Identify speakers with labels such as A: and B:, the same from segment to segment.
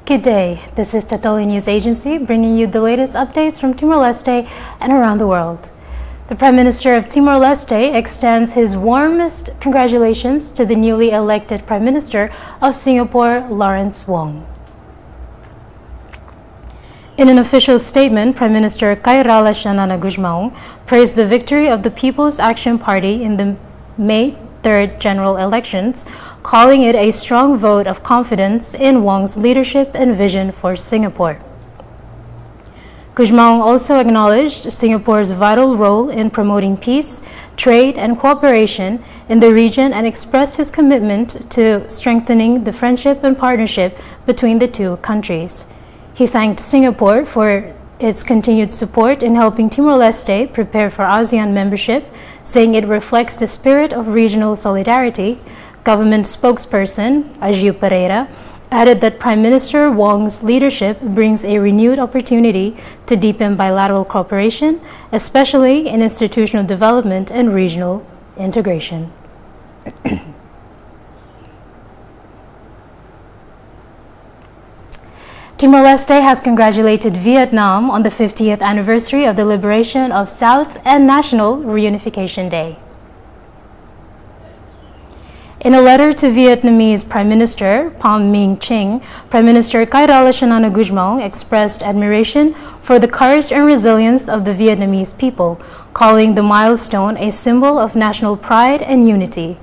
A: Good day, this is TATOLI News Agency bringing you the latest updates from Timor-Leste and around the world. The Prime Minister of Timor-Leste extends his warmest congratulations to the newly elected Prime Minister of Singapore, Lawrence Wong. In an official statement, Prime Minister Khairala Shanana Guzmão praised the victory of the People's Action Party in the May 3rd general elections, calling it a strong vote of confidence in Wong's leadership and vision for Singapore. Guzmão also acknowledged Singapore's vital role in promoting peace, trade, and cooperation in the region and expressed his commitment to strengthening the friendship and partnership between the two countries. He thanked Singapore for its continued support in helping Timor-Leste prepare for ASEAN membership, saying it reflects the spirit of regional solidarity. Government spokesperson Agiu Pereira added that Prime Minister Wong's leadership brings a renewed opportunity to deepen bilateral cooperation, especially in institutional development and regional integration. Timor-Leste has congratulated Vietnam on the 50th anniversary of the liberation of South and National Reunification Day. In a letter to Vietnamese Prime Minister Pham Minh Chinh, Prime Minister Khairala Shanana Guzmão expressed admiration for the courage and resilience of the Vietnamese people, calling the milestone a symbol of national pride and unity.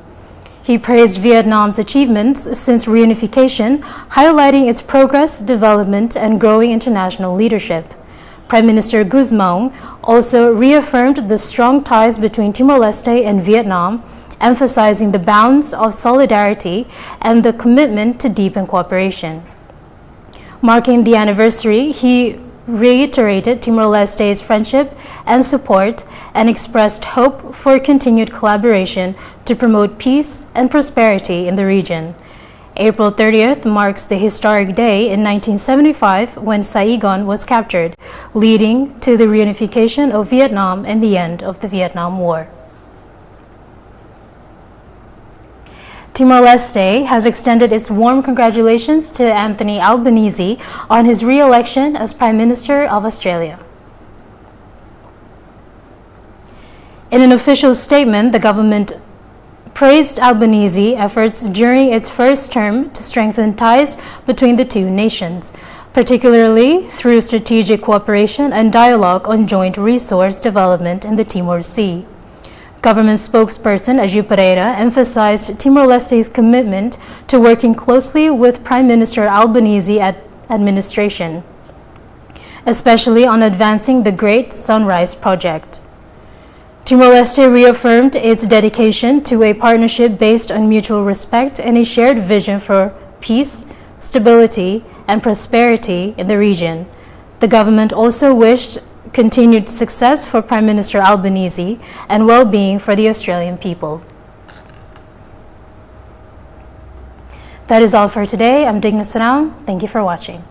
A: He praised Vietnam's achievements since reunification, highlighting its progress, development, and growing international leadership. Prime Minister Guzmão also reaffirmed the strong ties between Timor-Leste and Vietnam, emphasizing the bounds of solidarity and the commitment to deepen cooperation. Marking the anniversary, he reiterated Timor-Leste's friendship and support and expressed hope for continued collaboration to promote peace and prosperity in the region. April 30th marks the historic day in 1975 when Saigon was captured, leading to the reunification of Vietnam and the end of the Vietnam War. Timor-Leste has extended its warm congratulations to Anthony Albanese on his re-election as Prime Minister of Australia. In an official statement, the government praised Albanese's efforts during its first term to strengthen ties between the two nations, particularly through strategic cooperation and dialogue on joint resource development in the Timor Sea. Government spokesperson Agiu Pereira emphasized Timor-Leste's commitment to working closely with Prime Minister Albanese's administration, especially on advancing the Great Sunrise Project. Timor-Leste reaffirmed its dedication to a partnership based on mutual respect and a shared vision for peace, stability, and prosperity in the region. The government also wished continued success for Prime Minister Albanese and well-being for the Australian people. That is all for today. I'm Digna Sanam. Thank you for watching.